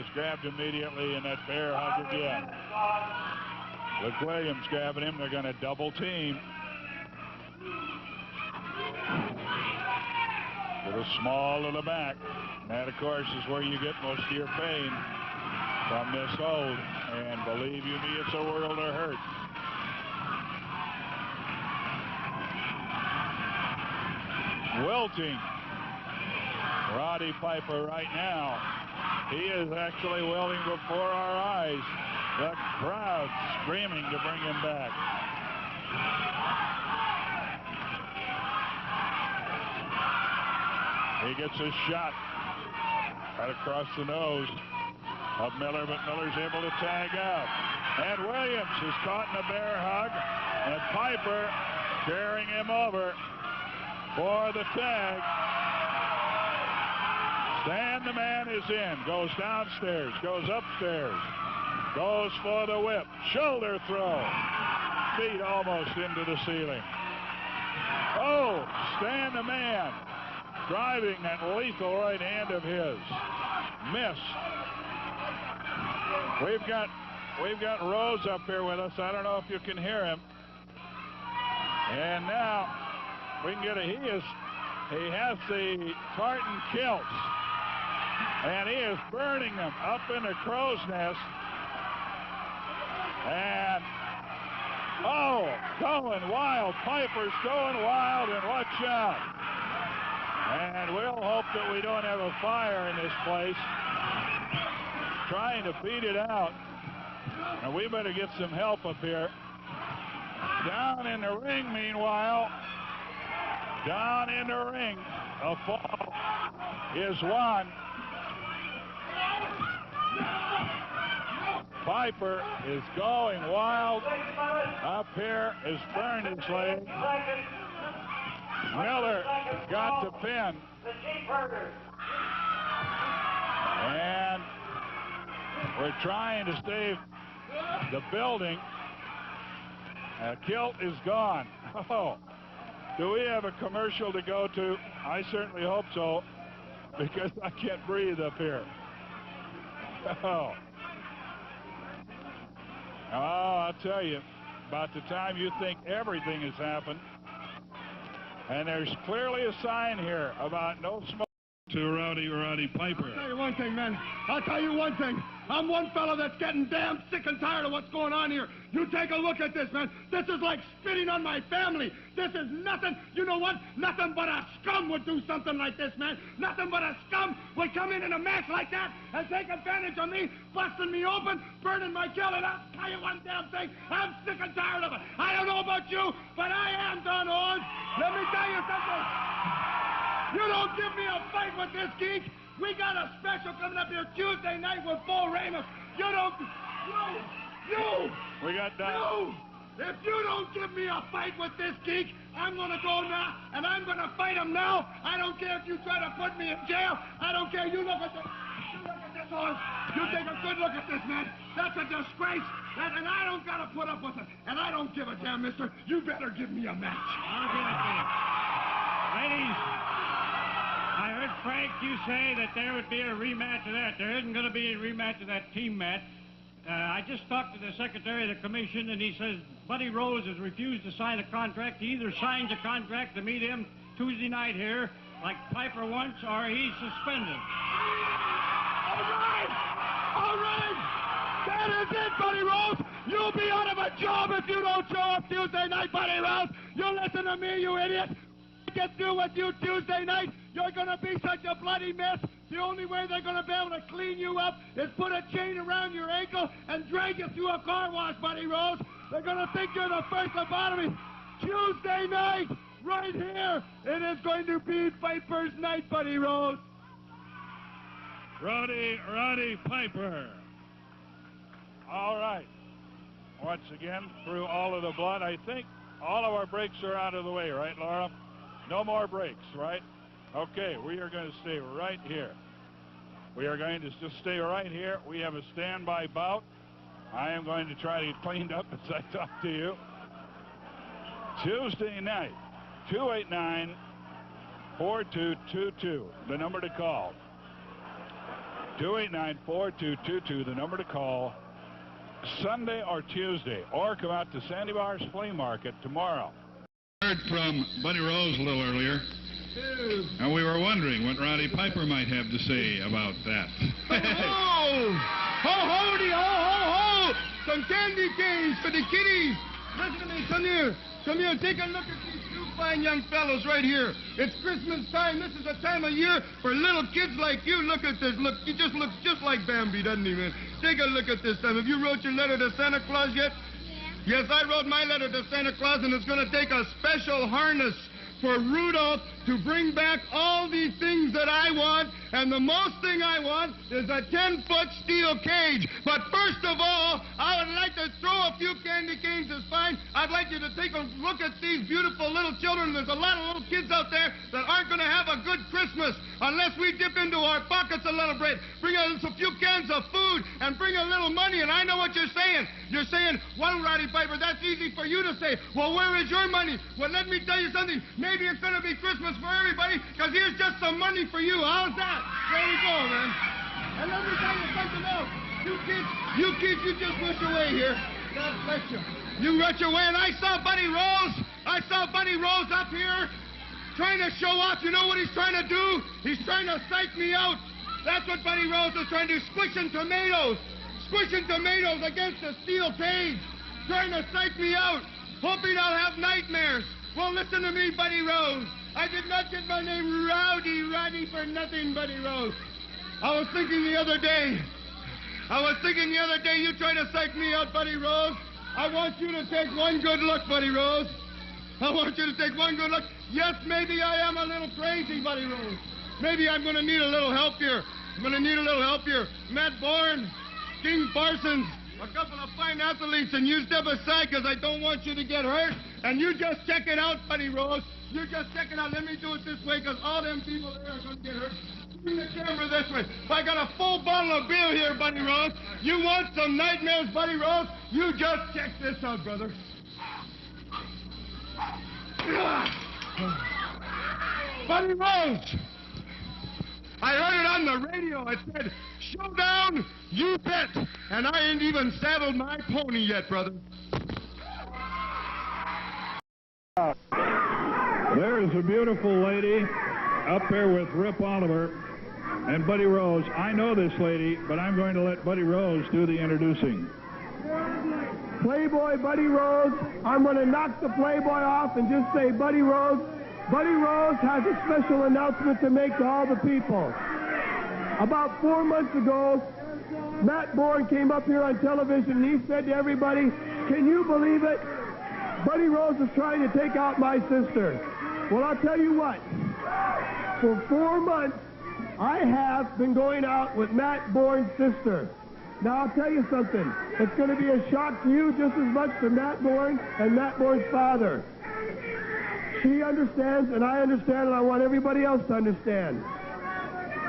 is grabbed immediately, and that bear hug again. Luke Williams grabbing him. They're going to double team. To the small of the back. And that, of course, is where you get most of your pain from this hold. And believe you me, it's a world of hurt. Wilting Roddy Piper right now. He is actually wilting before our eyes. The crowd screaming to bring him back. He gets a shot right across the nose of Miller, but Miller's able to tag out. And Williams is caught in a bear hug, and Piper carrying him over for the tag. Stan the man is in, goes downstairs, goes upstairs, goes for the whip, shoulder throw, feet almost into the ceiling. Oh, Stan the man driving that lethal right hand of his. Missed. We've got Rose up here with us. I don't know if you can hear him. And now we can get he has the tartan kilts. And he is burning them up in the crow's nest. And, oh, going wild. Piper's going wild, and watch out. And we'll hope that we don't have a fire in this place. Trying to beat it out. And we better get some help up here. Down in the ring, meanwhile. Down in the ring. A fall is won. Piper is going wild. Up here is burned his leg. Miller got the pin. And we're trying to save the building. Kilt is gone. Oh, do we have a commercial to go to? I certainly hope so, because I can't breathe up here. Oh. Oh, I'll tell you, about the time you think everything has happened, and there's clearly a sign here about no smoke to Roddy Piper. I'll tell you one thing, man. I'll tell you one thing. I'm one fellow that's getting damn sick and tired of what's going on here. You take a look at this, man. This is like spitting on my family. This is nothing. You know what? Nothing but a scum would do something like this, man. Nothing but a scum would come in a match like that and take advantage of me, busting me open, burning my kill. And I'll tell you one damn thing. I'm sick and tired of it. I don't know about you, but I am, Don Owens. Let me tell you something. You don't give me a fight with this geek. We got a special coming up here Tuesday night with Bo Ramos. You don't... You! We got done. You! If you don't give me a fight with this geek, I'm going to go now, and I'm going to fight him now. I don't care if you try to put me in jail. I don't care. You look at this. You look at this, Owens. You take a good look at this, man. That's a disgrace. And I don't got to put up with it. And I don't give a damn, mister. You better give me a match. I'll give it to you. Ladies, I heard Frank, you say that there would be a rematch of that. There isn't going to be a rematch of that team match. I just talked to the Secretary of the Commission, and he says Buddy Rose has refused to sign a contract. He either signs a contract to meet him Tuesday night here, like Piper wants, or he's suspended. All right! That is it, Buddy Rose! You'll be out of a job if you don't show up Tuesday night, Buddy Rose! You listen to me, you idiot! Get through with you Tuesday night, you're going to be such a bloody mess. The only way they're going to be able to clean you up is put a chain around your ankle and drag you through a car wash, Buddy Rose. They're going to think you're the first lobotomy. Tuesday night, right here, it is going to be Piper's night, Buddy Rose. Roddy Piper. All right. Once again, through all of the blood, I think all of our breaks are out of the way, right, Laura? No more breaks, right? Okay, we are going to stay right here. We are going to just stay right here. We have a standby bout. I am going to try to get cleaned up as I talk to you. Tuesday night, 289-4222, the number to call. 289-4222, the number to call, Sunday or Tuesday, or come out to Sandy Bar's Flea Market tomorrow. Heard from Buddy Rose a little earlier, and we were wondering what Roddy Piper might have to say about that. Ho! Ho-ho-de, ho-ho-ho! Some candy canes for the kiddies! Listen to me, come here. Come here, take a look at these two fine young fellows right here. It's Christmas time. This is a time of year for little kids like you. Look at this. Look, he just looks just like Bambi, doesn't he, man? Take a look at this time. Have you wrote your letter to Santa Claus yet? Yeah. Yes, I wrote my letter to Santa Claus, and it's going to take a special harness for Rudolph to bring back all these things that I want, and the most thing I want is a 10-foot steel cage. But first of all, I would like to throw a few candy canes is fine. I'd like you to take a look at these beautiful little children. There's a lot of little kids out there that aren't going to have a good Christmas unless we dip into our pockets a little bit, bring us a few cans of food, and bring a little money. And I know what you're saying. You're saying, well, Roddy Piper, that's easy for you to say. Well, where is your money? Well, let me tell you something. Maybe it's going to be Christmas for everybody, because here's just some money for you. How's that? There you go, man. And let me tell you something else. You kids, you just rush away here. God bless you. You rush away, and I saw Buddy Rose. I saw Buddy Rose up here trying to show off. You know what he's trying to do? He's trying to psych me out. That's what Buddy Rose is trying to do, squishing tomatoes. Squishing tomatoes against a steel cage. Trying to psych me out. Hoping I'll have nightmares. Well, listen to me, Buddy Rose. I did not get my name Roddy for nothing, Buddy Rose. I was thinking the other day, you tried to psych me out, Buddy Rose. I want you to take one good look, Buddy Rose. I want you to take one good look. Yes, maybe I am a little crazy, Buddy Rose. Maybe I'm going to need a little help here. Matt Bourne, King Parsons, a couple of fine athletes, and you step aside because I don't want you to get hurt. And you just check it out, Buddy Rose. You just check it out. Let me do it this way, because all them people there are going to get hurt. Bring the camera this way. I got a full bottle of beer here, Buddy Rose. You want some nightmares, Buddy Rose? You just check this out, brother. Buddy Rose! I heard it on the radio. It said, showdown, you bet. And I ain't even saddled my pony yet, brother. There's a beautiful lady up there with Rip Oliver and Buddy Rose. I know this lady, but I'm going to let Buddy Rose do the introducing. Playboy Buddy Rose. I'm going to knock the Playboy off and just say Buddy Rose. Buddy Rose has a special announcement to make to all the people. About 4 months ago, Matt Bourne came up here on television and he said to everybody, can you believe it? Buddy Rose is trying to take out my sister. Well, I'll tell you what. For 4 months, I have been going out with Matt Bourne's sister. Now, I'll tell you something. It's going to be a shock to you just as much to Matt Bourne and Matt Bourne's father. She understands, and I understand, and I want everybody else to understand.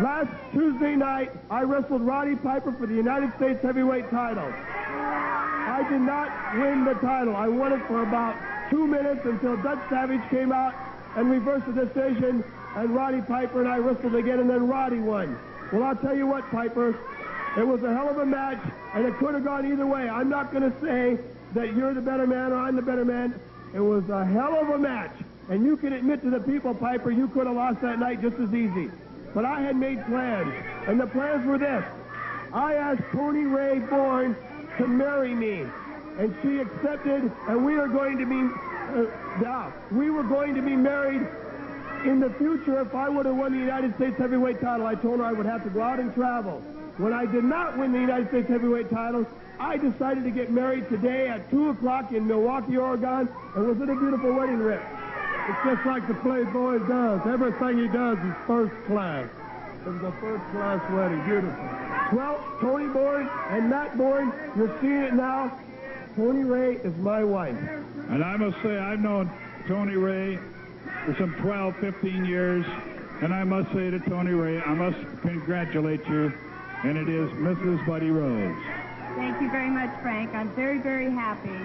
Last Tuesday night, I wrestled Roddy Piper for the United States heavyweight title. I did not win the title. I won it for about 2 minutes until Dutch Savage came out and reversed the decision, and Roddy Piper and I wrestled again, and then Roddy won. Well, I'll tell you what, Piper, it was a hell of a match, and it could have gone either way. I'm not going to say that you're the better man or I'm the better man. It was a hell of a match, and you can admit to the people, Piper, you could have lost that night just as easy. But I had made plans, and the plans were this. I asked Tony Ray Bourne to marry me, and she accepted, and we were going to be married in the future. If I would have won the United States heavyweight title, I told her I would have to go out and travel. When I did not win the United States heavyweight title, I decided to get married today at 2 o'clock in Milwaukee, Oregon, and was it a beautiful wedding, Rip? It's just like the Playboy does. Everything he does is first class. It was a first-class wedding. Beautiful. Well, Tony Bourne and Matt Bourne, you're seeing it now. Tony Ray is my wife. And I must say, I've known Tony Ray for some 12, 15 years, and I must say to Tony Ray, I must congratulate you, and it is Mrs. Buddy Rose. Thank you very much, Frank. I'm very, very happy.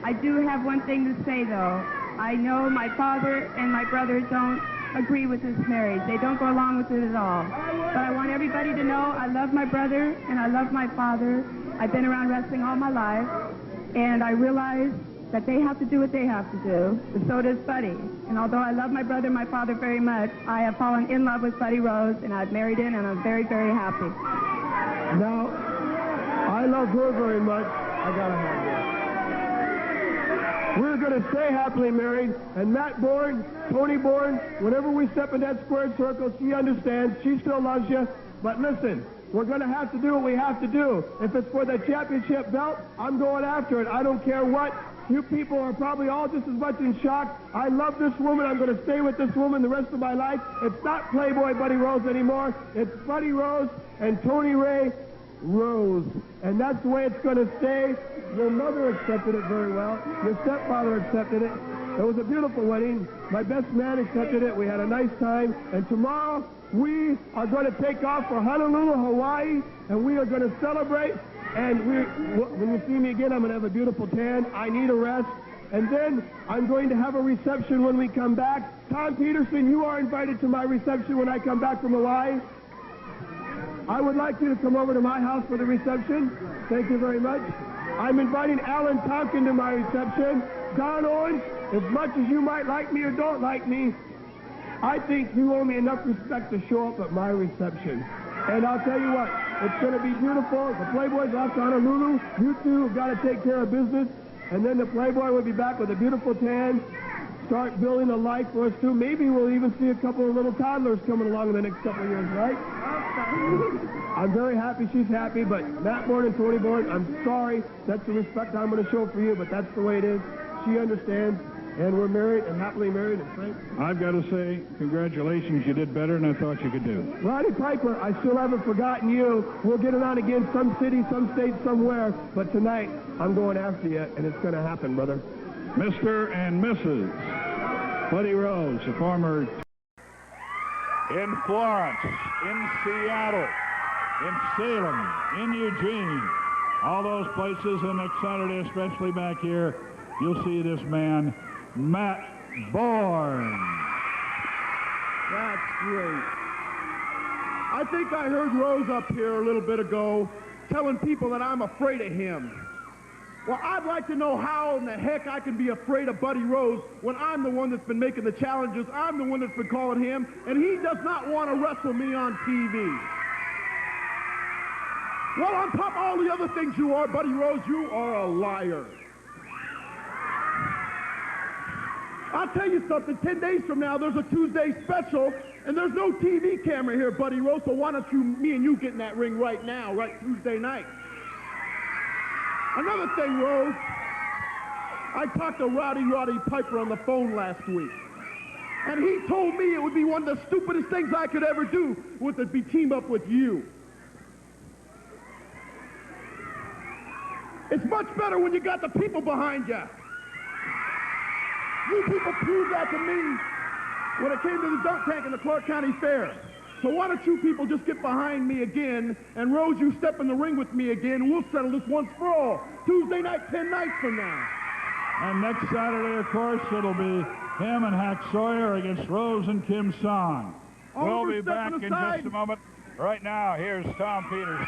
I do have one thing to say, though. I know my father and my brother don't agree with this marriage. They don't go along with it at all. But I want everybody to know I love my brother and I love my father. I've been around wrestling all my life, and I realize that they have to do what they have to do, and so does Buddy. And although I love my brother and my father very much, I have fallen in love with Buddy Rose, and I've married him, and I'm very, very happy. Now, I love her very much. I gotta have that. We're going to stay happily married, and Matt Bourne, Tony Bourne, whenever we step in that squared circle, she understands. She still loves you. But listen, we're going to have to do what we have to do. If it's for the championship belt, I'm going after it. I don't care what. You people are probably all just as much in shock. I love this woman. I'm going to stay with this woman the rest of my life. It's not Playboy Buddy Rose anymore. It's Buddy Rose and Tony Ray Rose. And that's the way it's going to stay. Your mother accepted it very well. Your stepfather accepted it. It was a beautiful wedding. My best man accepted it. We had a nice time. And tomorrow, we are going to take off for Honolulu, Hawaii, and we are going to celebrate. And when you see me again, I'm going to have a beautiful tan. I need a rest. And then I'm going to have a reception when we come back. Tom Peterson, you are invited to my reception when I come back from Hawaii. I would like you to come over to my house for the reception. Thank you very much. I'm inviting Alan Tompkin to my reception. Don Owens, as much as you might like me or don't like me, I think you owe me enough respect to show up at my reception. And I'll tell you what, it's going to be beautiful. The Playboy's off to Honolulu. You two have got to take care of business. And then the Playboy will be back with a beautiful tan, start building a life for us too. Maybe we'll even see a couple of little toddlers coming along in the next couple of years, right? I'm very happy she's happy, but Matt Bourne and Tony Bourne, I'm sorry. That's the respect I'm going to show for you, but that's the way it is. She understands. And we're married and happily married. And Frank? I've got to say, congratulations. You did better than I thought you could do. Roddy Piper, I still haven't forgotten you. We'll get it on again some city, some state, somewhere. But tonight, I'm going after you, and it's going to happen, brother. Mr. and Mrs. Buddy Rose, a former... In Florence, in Seattle, in Salem, in Eugene, all those places, and next Saturday, especially back here, you'll see this man, Matt Bourne. That's great. I think I heard Rose up here a little bit ago telling people that I'm afraid of him. Well, I'd like to know how in the heck I can be afraid of Buddy Rose when I'm the one that's been making the challenges, I'm the one that's been calling him, and he does not want to wrestle me on TV. Well, on top of all the other things you are, Buddy Rose, you are a liar. I'll tell you something, 10 days from now, there's a Tuesday special, and there's no TV camera here, Buddy Rose, so why don't me and you get in that ring right now, right Tuesday night? Another thing, Rose, I talked to Roddy Piper on the phone last week, and he told me it would be one of the stupidest things I could ever do would to be team up with you. It's much better when you got the people behind you. You people proved that to me when it came to the dunk tank in the Clark County Fair. So why don't you people just get behind me again, and Rose, you step in the ring with me again, and we'll settle this once for all. Tuesday night, 10 nights from now. And next Saturday, of course, it'll be him and Hack Sawyer against Rose and Kim Song. We'll be back in just a moment. Right now, here's Tom Peterson.